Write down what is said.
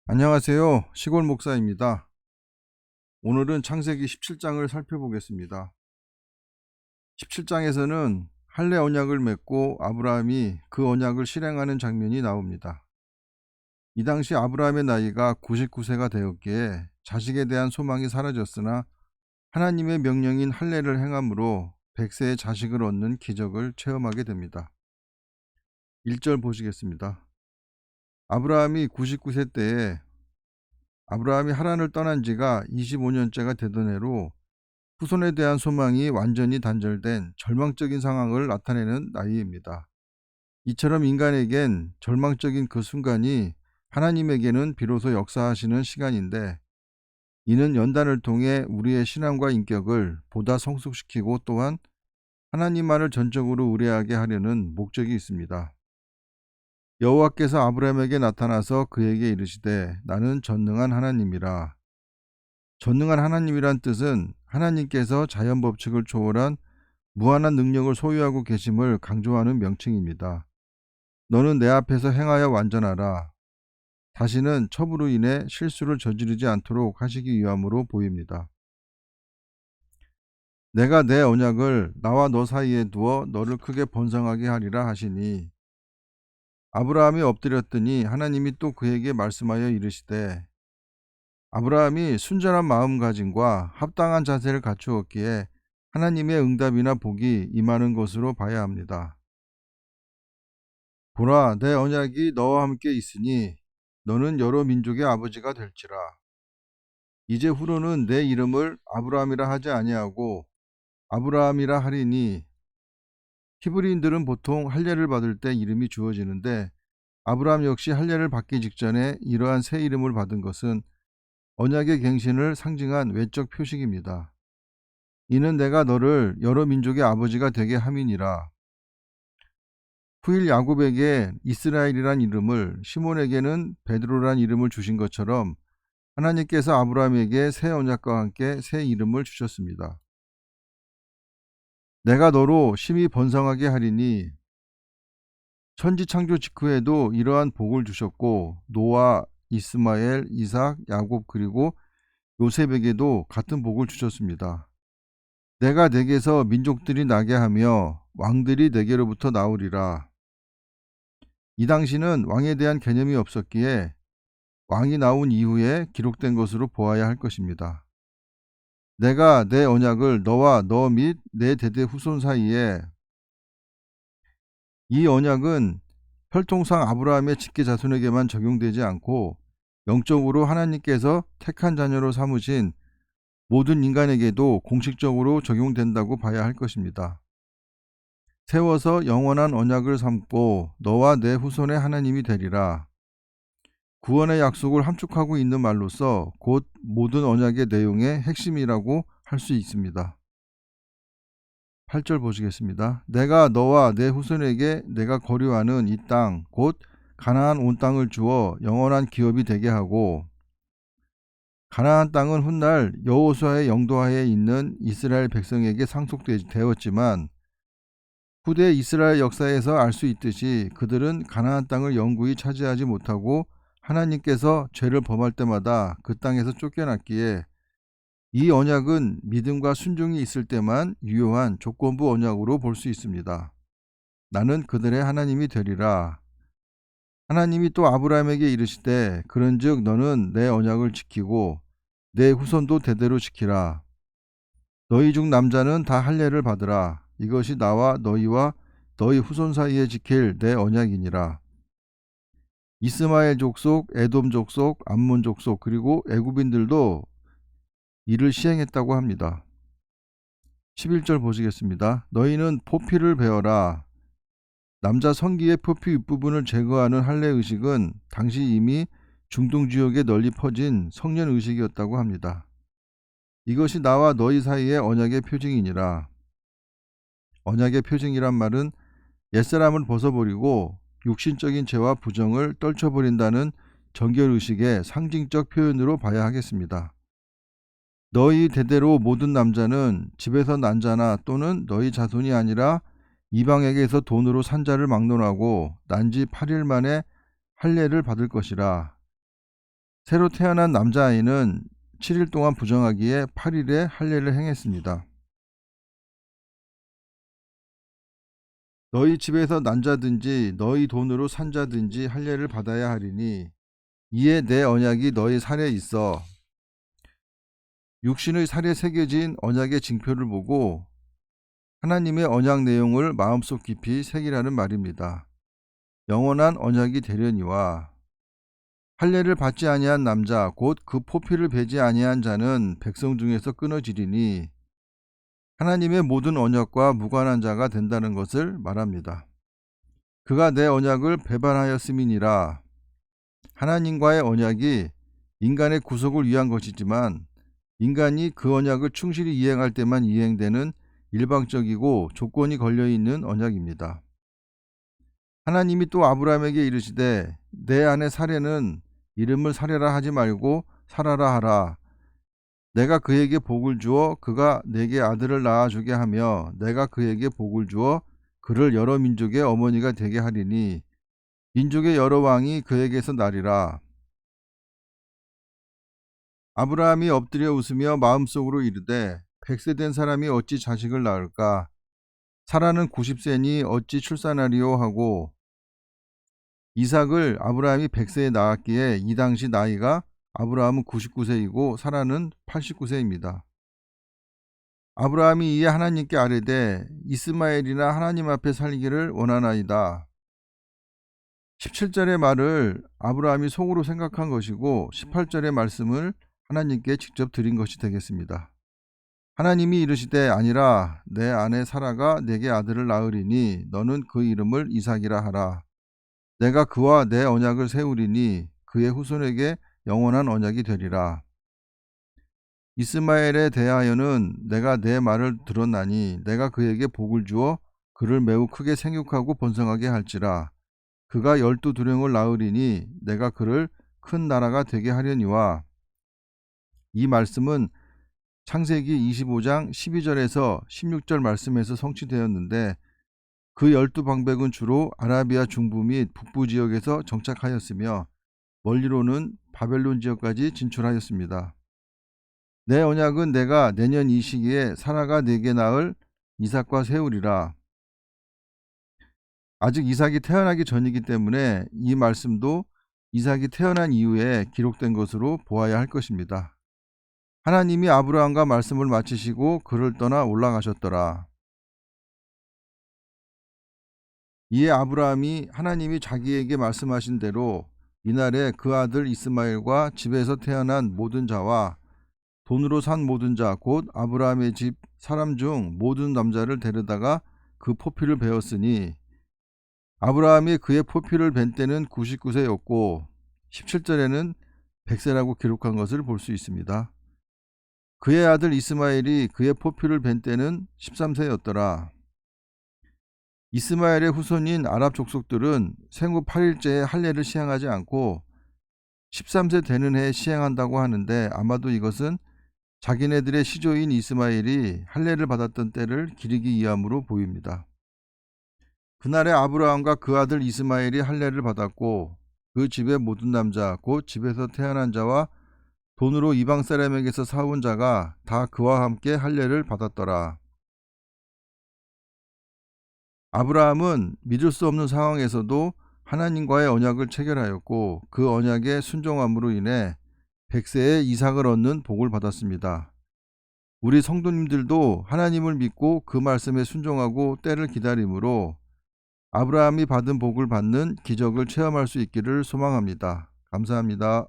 안녕하세요. 시골 목사입니다. 오늘은 창세기 17장을 살펴보겠습니다. 17장에서는 할례 언약을 맺고 아브라함이 그 언약을 실행하는 장면이 나옵니다. 이 당시 아브라함의 나이가 99세가 되었기에 자식에 대한 소망이 사라졌으나 하나님의 명령인 할례를 행함으로 100세의 자식을 얻는 기적을 체험하게 됩니다. 1절 보시겠습니다. 아브라함이 99세 때에 아브라함이 하란을 떠난 지가 25년째가 되던 해로 후손에 대한 소망이 완전히 단절된 절망적인 상황을 나타내는 나이입니다. 이처럼 인간에겐 절망적인 그 순간이 하나님에게는 비로소 역사하시는 시간인데, 이는 연단을 통해 우리의 신앙과 인격을 보다 성숙시키고 또한 하나님만을 전적으로 의뢰하게 하려는 목적이 있습니다. 여호와께서 아브라함에게 나타나서 그에게 이르시되 나는 전능한 하나님이라. 전능한 하나님이란 뜻은 하나님께서 자연 법칙을 초월한 무한한 능력을 소유하고 계심을 강조하는 명칭입니다. 너는 내 앞에서 행하여 완전하라. 다시는 첩으로 인해 실수를 저지르지 않도록 하시기 위함으로 보입니다. 내가 내 언약을 나와 너 사이에 두어 너를 크게 번성하게 하리라 하시니, 아브라함이 엎드렸더니 하나님이 또 그에게 말씀하여 이르시되, 아브라함이 순전한 마음가짐과 합당한 자세를 갖추었기에 하나님의 응답이나 복이 임하는 것으로 봐야 합니다. 보라, 내 언약이 너와 함께 있으니 너는 여러 민족의 아버지가 될지라. 이제 후로는 내 이름을 아브라함이라 하지 아니하고 아브라함이라 하리니, 히브리인들은 보통 할례를 받을 때 이름이 주어지는데 아브라함 역시 할례를 받기 직전에 이러한 새 이름을 받은 것은 언약의 갱신을 상징한 외적 표식입니다. 이는 내가 너를 여러 민족의 아버지가 되게 함이니라. 후일 야곱에게 이스라엘이란 이름을, 시몬에게는 베드로란 이름을 주신 것처럼 하나님께서 아브라함에게 새 언약과 함께 새 이름을 주셨습니다. 내가 너로 심히 번성하게 하리니, 천지 창조 직후에도 이러한 복을 주셨고 노아, 이스마엘, 이삭, 야곱 그리고 요셉에게도 같은 복을 주셨습니다. 내가 내게서 민족들이 나게 하며 왕들이 내게로부터 나오리라. 이 당시는 왕에 대한 개념이 없었기에 왕이 나온 이후에 기록된 것으로 보아야 할 것입니다. 내가 내 언약을 너와 너 및 내 대대 후손 사이에, 이 언약은 혈통상 아브라함의 직계 자손에게만 적용되지 않고 영적으로 하나님께서 택한 자녀로 삼으신 모든 인간에게도 공식적으로 적용된다고 봐야 할 것입니다. 세워서 영원한 언약을 삼고 너와 내 후손의 하나님이 되리라. 구원의 약속을 함축하고 있는 말로서 곧 모든 언약의 내용의 핵심이라고 할 수 있습니다. 8절 보시겠습니다. 내가 너와 내 후손에게 내가 거류하는 이 땅, 곧 가나안 온 땅을 주어 영원한 기업이 되게 하고, 가나안 땅은 훗날 여호수아의 영도하에 있는 이스라엘 백성에게 상속되었지만 후대 이스라엘 역사에서 알 수 있듯이 그들은 가나안 땅을 영구히 차지하지 못하고 하나님께서 죄를 범할 때마다 그 땅에서 쫓겨났기에 이 언약은 믿음과 순종이 있을 때만 유효한 조건부 언약으로 볼 수 있습니다. 나는 그들의 하나님이 되리라. 하나님이 또 아브라함에게 이르시되 그런즉 너는 내 언약을 지키고 내 후손도 대대로 지키라. 너희 중 남자는 다 할례를 받으라. 이것이 나와 너희와 너희 후손 사이에 지킬 내 언약이니라. 이스마엘 족속, 에돔 족속, 암몬 족속 그리고 애굽인들도 이를 시행했다고 합니다. 11절 보시겠습니다. 너희는 포피를 베어라. 남자 성기의 포피 윗부분을 제거하는 할례 의식은 당시 이미 중동 지역에 널리 퍼진 성년 의식이었다고 합니다. 이것이 나와 너희 사이의 언약의 표징이니라. 언약의 표징이란 말은 옛사람을 벗어버리고 육신적인 죄와 부정을 떨쳐버린다는 정결의식의 상징적 표현으로 봐야 하겠습니다. 너희 대대로 모든 남자는 집에서 난 자나 또는 너희 자손이 아니라 이방에게서 돈으로 산 자를 막론하고 난 지 8일 만에 할례를 받을 것이라. 새로 태어난 남자아이는 7일 동안 부정하기에 8일에 할례를 행했습니다. 너희 집에서 난 자든지 너희 돈으로 산 자든지 할례를 받아야 하리니 이에 내 언약이 너희 살에 있어. 육신의 살에 새겨진 언약의 징표를 보고 하나님의 언약 내용을 마음속 깊이 새기라는 말입니다. 영원한 언약이 되려니와 할례를 받지 아니한 남자 곧 그 포피를 베지 아니한 자는 백성 중에서 끊어지리니 하나님의 모든 언약과 무관한 자가 된다는 것을 말합니다. 그가 내 언약을 배반하였음이니라. 하나님과의 언약이 인간의 구속을 위한 것이지만 인간이 그 언약을 충실히 이행할 때만 이행되는 일방적이고 조건이 걸려있는 언약입니다. 하나님이 또 아브라함에게 이르시되 내 아내 사레는 이름을 사레라 하지 말고 사라라 하라. 내가 그에게 복을 주어 그가 내게 아들을 낳아주게 하며 내가 그에게 복을 주어 그를 여러 민족의 어머니가 되게 하리니 민족의 여러 왕이 그에게서 나리라. 아브라함이 엎드려 웃으며 마음속으로 이르되 100세 된 사람이 어찌 자식을 낳을까? 사라는 90세니 어찌 출산하리요 하고 이삭을 아브라함이 100세에 낳았기에 이 당시 나이가 아브라함은 99세이고 사라는 89세입니다. 아브라함이 이에 하나님께 아뢰되 이스마엘이나 하나님 앞에 살기를 원하나이다. 17절의 말을 아브라함이 속으로 생각한 것이고 18절의 말씀을 하나님께 직접 드린 것이 되겠습니다. 하나님이 이르시되 아니라 내 아내 사라가 내게 아들을 낳으리니 너는 그 이름을 이삭이라 하라. 내가 그와 내 언약을 세우리니 그의 후손에게 영원한 언약이 되리라. 이스마엘에 대하여는 내가 내 말을 들었나니 내가 그에게 복을 주어 그를 매우 크게 생육하고 번성하게 할지라. 그가 12두령을 낳으리니 내가 그를 큰 나라가 되게 하려니와. 이 말씀은 창세기 25장 12절에서 16절 말씀에서 성취되었는데 그 12방백은 주로 아라비아 중부 및 북부 지역에서 정착하였으며 멀리로는 바벨론 지역까지 진출하였습니다. 내 언약은 내가 내년 이 시기에 사라가 내게 낳을 이삭과 세우리라. 아직 이삭이 태어나기 전이기 때문에 이 말씀도 이삭이 태어난 이후에 기록된 것으로 보아야 할 것입니다. 하나님이 아브라함과 말씀을 마치시고 그를 떠나 올라가셨더라. 이에 아브라함이 하나님이 자기에게 말씀하신 대로 이날에 그 아들 이스마엘과 집에서 태어난 모든 자와 돈으로 산 모든 자 곧 아브라함의 집 사람 중 모든 남자를 데려다가 그 포피를 베었으니 아브라함이 그의 포피를 벤 때는 99세였고 17절에는 100세라고 기록한 것을 볼 수 있습니다. 그의 아들 이스마엘이 그의 포피를 벤 때는 13세였더라. 이스마엘의 후손인 아랍 족속들은 생후 8일째에 할례를 시행하지 않고 13세 되는 해에 시행한다고 하는데 아마도 이것은 자기네들의 시조인 이스마엘이 할례를 받았던 때를 기리기 위함으로 보입니다. 그날에 아브라함과 그 아들 이스마엘이 할례를 받았고 그 집의 모든 남자 곧 집에서 태어난 자와 돈으로 이방 사람에게서 사온 자가 다 그와 함께 할례를 받았더라. 아브라함은 믿을 수 없는 상황에서도 하나님과의 언약을 체결하였고 그 언약에 순종함으로 인해 100세에 이삭을 얻는 복을 받았습니다. 우리 성도님들도 하나님을 믿고 그 말씀에 순종하고 때를 기다림으로 아브라함이 받은 복을 받는 기적을 체험할 수 있기를 소망합니다. 감사합니다.